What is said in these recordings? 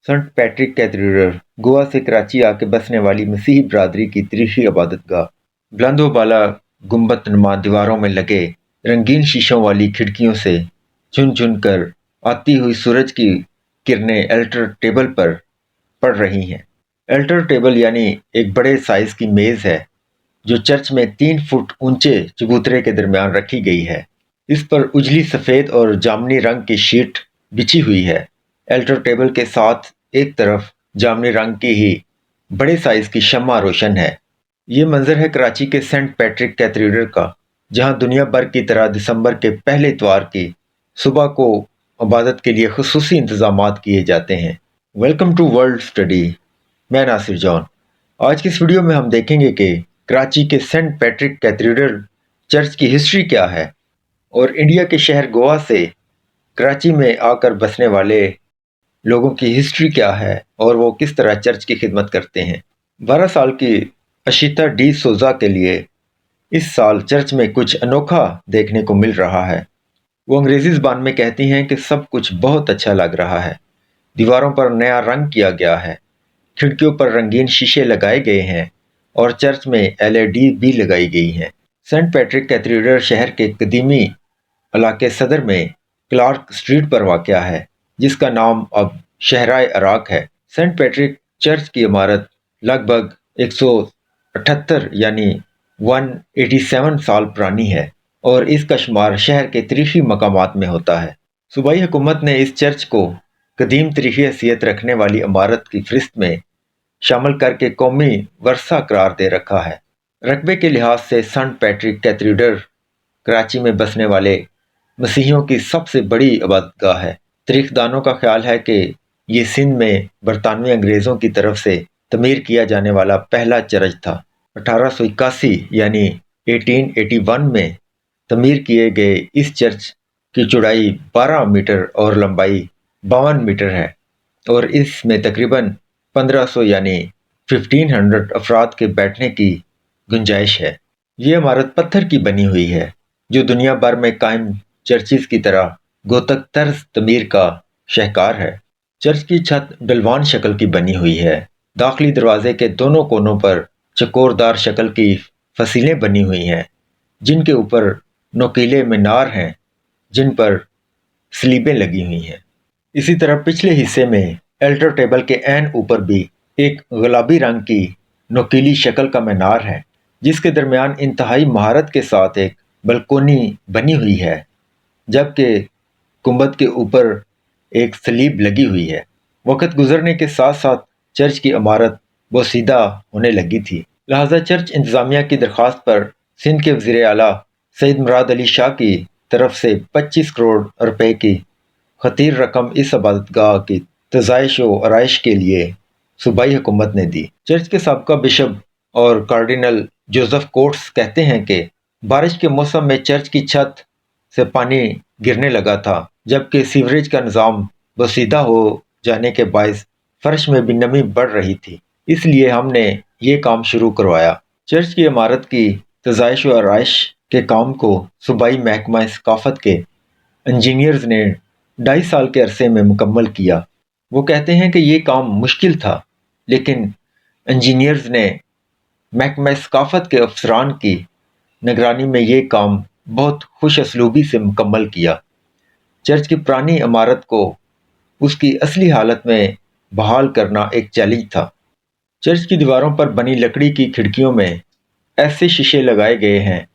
Saint Patrick cathedral Goa से कराची आके बसने वाली मसीही बरादरी की तरीखी इबादतगाह। बुलंद व बाला गुंबद नुमा दीवारों में लगे रंगीन शीशों वाली खिड़कियों से चुन चुन कर आती हुई सूरज की किरणें एल्टर टेबल पर पड़ रही हैं। एल्टर टेबल यानी एक बड़े साइज की मेज है जो चर्च में 3 फुट ऊंचे चबूतरे के दरमियान रखी गई है। इस पर उजली सफ़ेद और जामनी रंग की शीट बिछी हुई है। एल्टर टेबल के साथ एक तरफ जामनी रंग की ही बड़े साइज की शम्मा रोशन है। ये मंजर है कराची के सेंट पैट्रिक कैथेड्रल का, जहां दुनिया भर की तरह दिसंबर के पहले इतवार की सुबह को इबादत के लिए खुसूसी इंतजामात किए जाते हैं। Welcome to world study. मैं नासिर जॉन। आज की इस वीडियो में हम देखेंगे कि कराची के सेंट पैट्रिक कैथेड्रल चर्च की हिस्ट्री क्या है और इंडिया के शहर गोवा से कराची में आकर बसने वाले लोगों की हिस्ट्री क्या है और वो किस तरह चर्च की खिदमत करते हैं। 12 साल की अशिता डी सोजा के लिए इस साल चर्च में कुछ अनोखा देखने को मिल रहा है। वो अंग्रेजी ज़बान में कहती हैं कि सब कुछ बहुत अच्छा लग रहा है। दीवारों पर नया रंग किया गया है, खिड़कियों पर रंगीन शीशे लगाए गए हैं और चर्च में एलईडी भी लगाई गई हैं। सेंट पैट्रिक कैथेड्रल शहर के कदीमी इलाके सदर में क्लार्क स्ट्रीट पर वाक़या है, जिसका नाम अब शहराए अराक है। सेंट पैट्रिक चर्च की इमारत लगभग 178 यानी 187 साल पुरानी है और इसका शुमार शहर के तारीखी मकामात में होता है। सूबाई हुकूमत ने इस चर्च को कदीम तारीखी हैसियत रखने वाली इमारत की फहरिस्त में शामिल करके कौमी वर्सा करार दे रखा है। रकबे के लिहाज से सेंट पैट्रिक कैथेड्रल कराची में बसने वाले मसीहियों की सबसे बड़ी इबादतगाह है। तारीखदानों का ख्याल है कि ये सिंध में बरतानवी अंग्रेज़ों की तरफ से तमीर किया जाने वाला पहला चर्च था। 1881 यानी 1881 में तमीर किए गए इस चर्च की चौड़ाई 12 मीटर और लंबाई 52 मीटर है और इसमें तकरीबन 1500 यानी 1500 अफराद के बैठने की गुंजाइश है। ये इमारत पत्थर की बनी हुई है जो दुनिया भर में कायम चर्चिस की तरह गोतक तर्ज तमीर का शहकार है। चर्च की छत डलवान शक्ल की बनी हुई है। दाखिली दरवाजे के दोनों कोनों पर चकोरदार शक्ल की फसीलें बनी हुई हैं, जिनके ऊपर नोकीले मीनार हैं जिन पर स्लीबें लगी हुई हैं। इसी तरह पिछले हिस्से में एल्टर टेबल के ऐन ऊपर भी एक गुलाबी रंग की नोकीली शक्ल का मीनार है, जिसके दरमियान इंतहाई महारत के साथ एक बलकोनी बनी हुई है, जबकि गुंबद के ऊपर एक सलीब लगी हुई है। वक्त गुजरने के साथ साथ चर्च की इमारत बोसीदा होने लगी थी, लिहाजा चर्च इंतज़ामिया की दरख्वास्त पर सिंध के वज़ीर आला सईद मुराद अली शाह की तरफ से 25 करोड़ रुपए की खतीर रकम इस इबादतगाह की तज़ाइश व आराइश के लिए सूबाई हुकूमत ने दी। चर्च के साबका बिशप और कार्डिनल जोसेफ कोट्स कहते हैं कि बारिश के मौसम में चर्च की छत से पानी गिरने लगा था, जबकि सीवरेज का निज़ाम बोसीदा हो जाने के बायस फर्श में भी नमी बढ़ रही थी, इसलिए हमने ये काम शुरू करवाया। चर्च की इमारत की तज़ाइश व आराइश के काम को सूबाई महकमा सकाफत के इंजीनियर्स ने 2.5 साल के अरसे में मुकम्मल किया। वो कहते हैं कि ये काम मुश्किल था, लेकिन इंजीनियर्स ने महकमा सकाफत के अफसरान की निगरानी में ये काम बहुत खुश असलूबी से मुकम्मल किया। चर्च की पुरानी इमारत को उसकी असली हालत में बहाल करना एक चैलेंज था। चर्च की दीवारों पर बनी लकड़ी की खिड़कियों में ऐसे शीशे लगाए गए हैं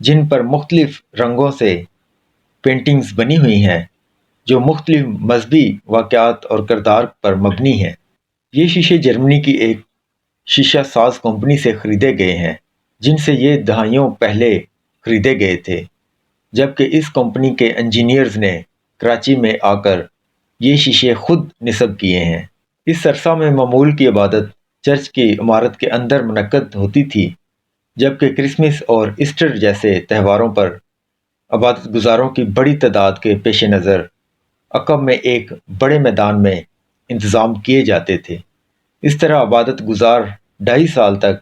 जिन पर मुख्तलिफ रंगों से पेंटिंग्स बनी हुई हैं जो मुख्तलिफ मजहबी वाक़यात और किरदार पर मबनी हैं। ये शीशे जर्मनी की एक शीशा साज कंपनी से ख़रीदे गए हैं, जिनसे ये दहाइयों पहले ख़रीदे गए थे, जबकि इस कंपनी के इंजीनियर्स ने कराची में आकर ये शीशे खुद निस्ब किए हैं। इस अरसा में मामूल की इबादत चर्च की इमारत के अंदर मुनक्कद होती थी, जबकि क्रिसमस और ईस्टर जैसे त्योहारों पर इबादत गुजारों की बड़ी तादाद के पेश नज़र अक़ब में एक बड़े मैदान में इंतज़ाम किए जाते थे। इस तरह इबादत गुजार 2.5 साल तक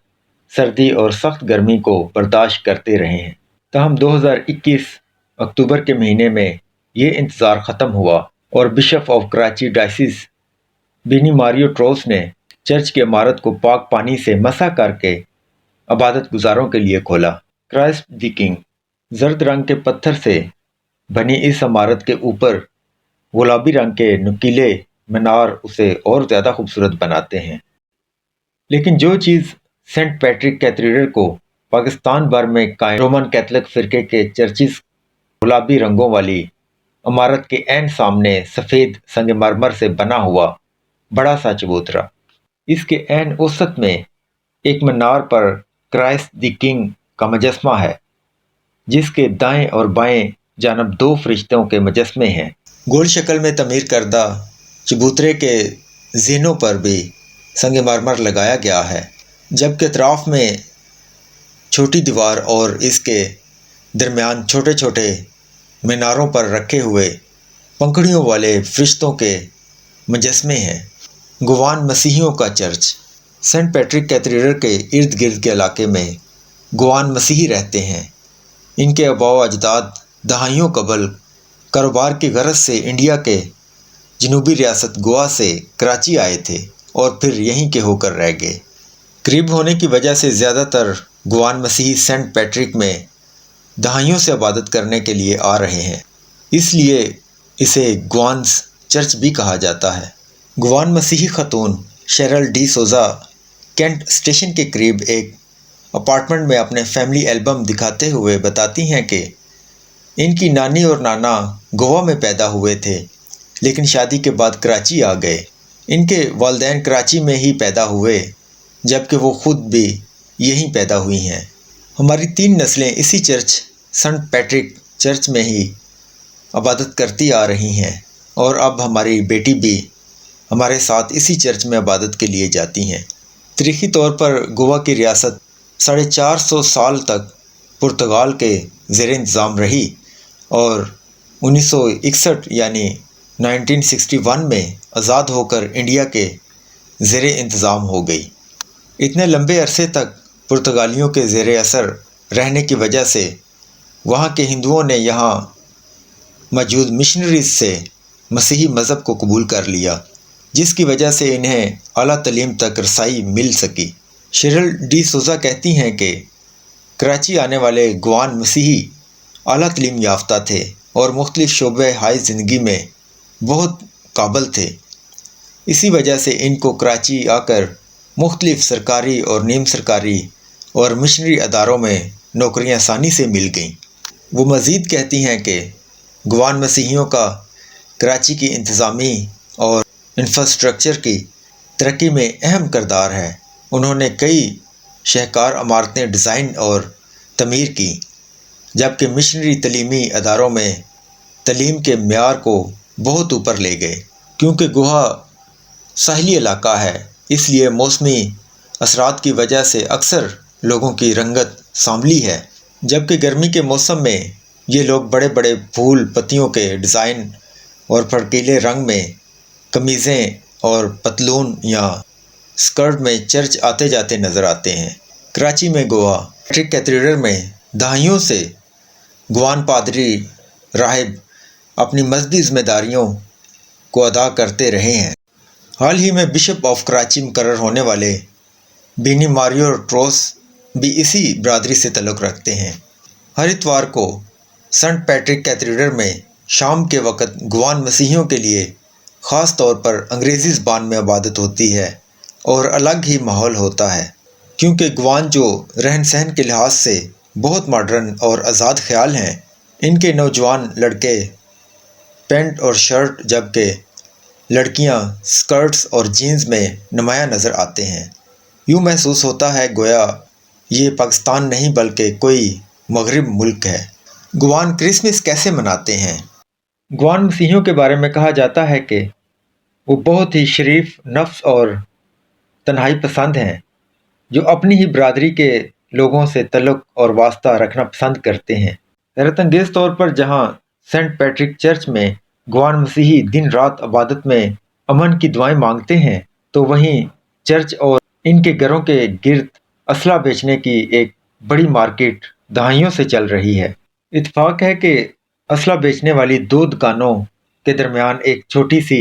सर्दी और सख्त गर्मी को बर्दाश्त करते रहे हैं। तहम 2021 अक्टूबर के महीने में ये इंतज़ार ख़त्म हुआ और बिशप ऑफ कराची डायसिस بینی ماریو ٹروس نے چرچ کی عمارت کو پاک پانی سے مسح کر کے عبادت گزاروں کے لیے کھولا۔ کرائسٹ دی کنگ، زرد رنگ کے پتھر سے بنی اس عمارت کے اوپر گلابی رنگ کے نکیلے مینار اسے اور زیادہ خوبصورت بناتے ہیں۔ لیکن جو چیز سینٹ پیٹرک کیتھیڈرل کو پاکستان بھر میں قائم رومن کیتھولک فرقے کے چرچز گلابی رنگوں والی عمارت کے عین سامنے سفید سنگ مرمر سے بنا ہوا بڑا سا چبوترا، اس کے عین اوسط میں ایک مینار پر کرائسٹ دی کنگ کا مجسمہ ہے، جس کے دائیں اور بائیں جانب دو فرشتوں کے مجسمے ہیں۔ گول شکل میں تعمیر کردہ چبوترے کے زینوں پر بھی سنگ مرمر لگایا گیا ہے، جبکہ اطراف میں چھوٹی دیوار اور اس کے درمیان چھوٹے چھوٹے میناروں پر رکھے ہوئے پنکھڑیوں والے فرشتوں کے مجسمے ہیں۔ گوان مسیحیوں کا چرچ، سینٹ پیٹرک کیتھیڈرل کے ارد گرد کے علاقے میں گوان مسیحی رہتے ہیں۔ ان کے آباء و اجداد دہائیوں قبل کاروبار کی غرض سے انڈیا کے جنوبی ریاست گوا سے کراچی آئے تھے اور پھر یہیں کے ہو کر رہ گئے۔ قریب ہونے کی وجہ سے زیادہ تر گوان مسیحی سینٹ پیٹرک میں دہائیوں سے عبادت کرنے کے لیے آ رہے ہیں، اس لیے اسے گوانز چرچ بھی کہا جاتا ہے۔ گوان مسیحی خاتون شیرل ڈی سوزا کینٹ اسٹیشن کے قریب ایک اپارٹمنٹ میں اپنے فیملی البم دکھاتے ہوئے بتاتی ہیں کہ ان کی نانی اور نانا گوا میں پیدا ہوئے تھے، لیکن شادی کے بعد کراچی آ گئے۔ ان کے والدین کراچی میں ہی پیدا ہوئے، جبکہ وہ خود بھی یہیں پیدا ہوئی ہیں۔ ہماری 3 نسلیں اسی چرچ سینٹ پیٹرک چرچ میں ہی عبادت کرتی آ رہی ہیں، اور اب ہماری بیٹی بھی ہمارے ساتھ اسی چرچ میں عبادت کے لیے جاتی ہیں۔ تاریخی طور پر گوا کی ریاست 450 سال تک پرتگال کے زیر انتظام رہی اور 1961 یعنی 1961 میں آزاد ہو کر انڈیا کے زیر انتظام ہو گئی۔ اتنے لمبے عرصے تک پرتگالیوں کے زیر اثر رہنے کی وجہ سے وہاں کے ہندوؤں نے یہاں موجود مشنریز سے مسیحی مذہب کو قبول کر لیا، جس کی وجہ سے انہیں اعلیٰ تعلیم تک رسائی مل سکی۔ شیرل ڈی سوزا کہتی ہیں کہ کراچی آنے والے گوان مسیحی اعلیٰ تعلیم یافتہ تھے اور مختلف شعبۂ ہائے زندگی میں بہت قابل تھے، اسی وجہ سے ان کو کراچی آ کر مختلف سرکاری اور نیم سرکاری اور مشنری اداروں میں نوکریاں آسانی سے مل گئیں۔ وہ مزید کہتی ہیں کہ گوان مسیحیوں کا کراچی کی انتظامی اور انفراسٹرکچر کی ترقی میں اہم کردار ہے۔ انہوں نے کئی شاہکار عمارتیں ڈیزائن اور تعمیر کی، جبکہ مشنری تعلیمی اداروں میں تعلیم کے معیار کو بہت اوپر لے گئے۔ کیونکہ گوا ساحلی علاقہ ہے، اس لیے موسمی اثرات کی وجہ سے اکثر لوگوں کی رنگت سانولی ہے، جبکہ گرمی کے موسم میں یہ لوگ بڑے بڑے پھول پتیوں کے ڈیزائن اور بھڑکیلے رنگ میں قمیضیں اور پتلون یا اسکرٹ میں چرچ آتے جاتے نظر آتے ہیں۔ کراچی میں گوا پیٹرک کیتھیڈرل میں دہائیوں سے گوان پادری راہب اپنی مذہبی ذمہ داریوں کو ادا کرتے رہے ہیں۔ حال ہی میں بشپ آف کراچی مقرر ہونے والے بینی ماریو ٹروس بھی اسی برادری سے تعلق رکھتے ہیں۔ ہر اتوار کو سینٹ پیٹرک کیتھیڈرل میں شام کے وقت گوان مسیحیوں کے لیے خاص طور پر انگریزی زبان میں عبادت ہوتی ہے اور الگ ہی ماحول ہوتا ہے، کیونکہ گوان جو رہن سہن کے لحاظ سے بہت ماڈرن اور آزاد خیال ہیں، ان کے نوجوان لڑکے پینٹ اور شرٹ جبکہ لڑکیاں اسکرٹس اور جینز میں نمایاں نظر آتے ہیں۔ یوں محسوس ہوتا ہے گویا یہ پاکستان نہیں بلکہ کوئی مغرب ملک ہے۔ گوان کرسمس کیسے مناتے ہیں؟ گوان مسیحیوں کے بارے میں کہا جاتا ہے کہ وہ بہت ہی شریف نفس اور تنہائی پسند ہیں، جو اپنی ہی برادری کے لوگوں سے تعلق اور واسطہ رکھنا پسند کرتے ہیں۔ حیرت انگیز طور پر جہاں سینٹ پیٹرک چرچ میں گوان مسیحی دن رات عبادت میں امن کی دعائیں مانگتے ہیں، تو وہیں چرچ اور ان کے گھروں کے گرد اسلحہ بیچنے کی ایک بڑی مارکیٹ دہائیوں سے چل رہی ہے۔ اتفاق ہے کہ اسلحہ بیچنے والی 2 دکانوں کے درمیان ایک چھوٹی سی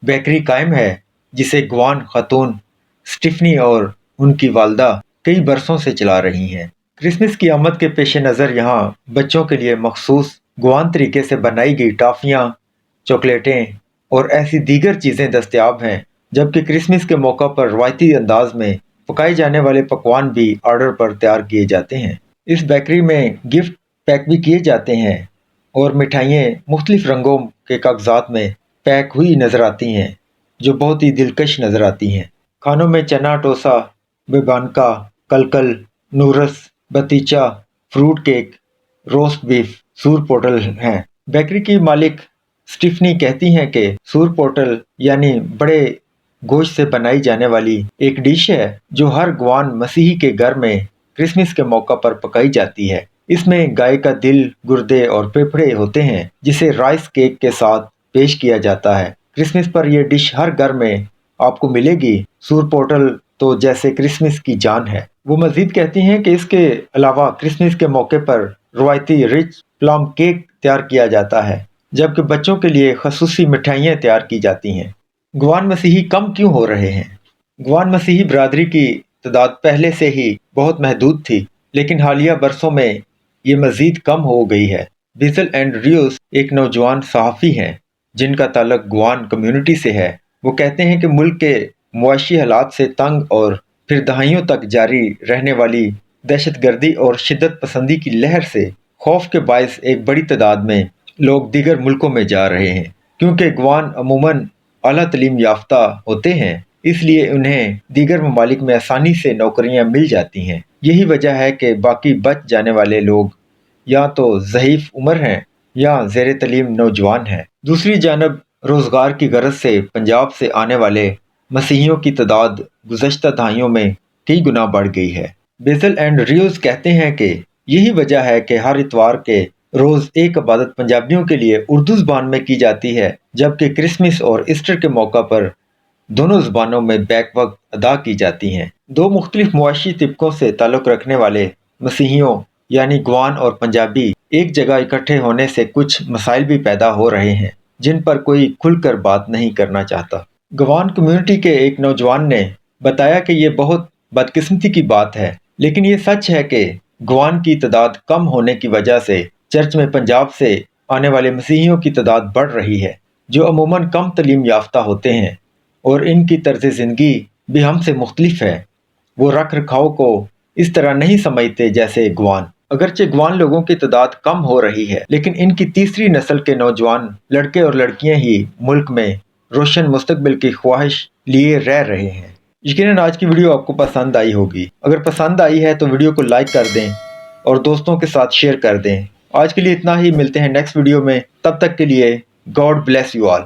بیکری قائم ہے، जिसे गवान खातून स्टीफनी और उनकी वालदा कई बरसों से चला रही हैं। क्रिसमस की आमद के पेश नज़र यहाँ बच्चों के लिए मखसूस गवान तरीके से बनाई गई टॉफ़ियाँ, चॉकलेटें और ऐसी दीगर चीज़ें दस्तयाब हैं, जबकि क्रिसमस के मौका पर रवायती अंदाज में पकाए जाने वाले पकवान भी ऑर्डर पर तैयार किए जाते हैं। इस बेकरी में गिफ्ट पैक भी किए जाते हैं और मिठाइयाँ मुख्तलिफ रंगों के कागजात में पैक हुई नज़र आती हैं, जो बहुत ही दिलकश नज़र आती हैं। खानों में चना टोसा, बेबानका, कलकल, नूरस, बतीचा, फ्रूट केक, रोस्ट बीफ, सूर पोटल हैं। बेकरी की मालिक स्टीफनी कहती हैं कि सूर पोटल यानी बड़े गोश्त से बनाई जाने वाली एक डिश है जो हर गवान मसीही के घर में क्रिसमस के मौका पर पकाई जाती है। इसमें गाय का दिल, गुर्दे और फेफड़े होते हैं, जिसे राइस केक के साथ पेश किया जाता है। क्रिसमस पर यह डिश हर घर में आपको मिलेगी। सूर पोटल तो जैसे क्रिसमस की जान है। वो मजीद कहती हैं कि इसके अलावा क्रिसमस के मौके पर रवायती रिच प्लम केक तैयार किया जाता है, जबकि बच्चों के लिए खसूसी मिठाइयाँ तैयार की जाती हैं। गवान मसीही कम क्यों हो रहे हैं? गवान मसीही बरादरी की तादाद पहले से ही बहुत महदूद थी, लेकिन हालिया बरसों में ये मजीद कम हो गई है। बिजल एंड रियोस एक नौजवान सहाफ़ी हैं जिनका ताल्लुक गवान कम्युनिटी से है। वो कहते हैं कि मुल्क के मुआशी हालात से तंग और फिर दहाइयों तक जारी रहने वाली दहशतगर्दी और शिद्दत पसंदी की लहर से खौफ के बायस एक बड़ी तादाद में लोग दीगर मुल्कों में जा रहे हैं। क्योंकि गवान अमूमन आला तलीम याफ्ता होते हैं, इसलिए उन्हें दीगर ममालिक में आसानी से नौकरियां मिल जाती हैं। यही वजह है कि बाकी बच जाने वाले लोग या तो ज़ईफ़ उम्र हैं या ज़ेर तलीम नौजवान हैं। दूसरी जानब रोज़गार की गरज से पंजाब से आने वाले मसीहियों की तादाद गुज़श्ता दहाइयों में कई गुना बढ़ गई है। बेजल एंड रियोज कहते हैं कि यही वजह है कि हर इतवार के रोज़ एक इबादत पंजाबियों के लिए उर्दू ज़बान में की जाती है, जबकि क्रिसमस और ईस्टर के मौका पर दोनों ज़बानों में बैक वक्त अदा की जाती हैं। दो मुख्तलिफ मुआशी तिब्कों से ताल्लुक़ रखने वाले मसीहियों यानी गवान और पंजाबी एक जगह इकट्ठे होने से कुछ मसाइल भी पैदा हो रहे हैं, जिन पर कोई खुलकर बात नहीं करना चाहता। गवान कम्युनिटी के एक नौजवान ने बताया कि ये बहुत बदकिस्मती की बात है, लेकिन ये सच है कि गवान की तादाद कम होने की वजह से चर्च में पंजाब से आने वाले मसीहियों की तादाद बढ़ रही है, जो अमूमन कम तलीम याफ्ता होते हैं और इनकी तर्ज ज़िंदगी भी हमसे मुख्तलिफ है। वो रख रखाव को इस तरह नहीं समझते जैसे गवान। अगरचे गवान लोगों की तादाद कम हो रही है, लेकिन इनकी तीसरी नस्ल के नौजवान लड़के और लड़कियां ही मुल्क में रोशन मुस्तकबिल की ख्वाहिश लिए रह रहे हैं। यकीनन आज की वीडियो आपको पसंद आई होगी। अगर पसंद आई है तो वीडियो को लाइक कर दें और दोस्तों के साथ शेयर कर दें। आज के लिए इतना ही, मिलते हैं नेक्स्ट वीडियो में। तब तक के लिए गॉड ब्लेस यू ऑल।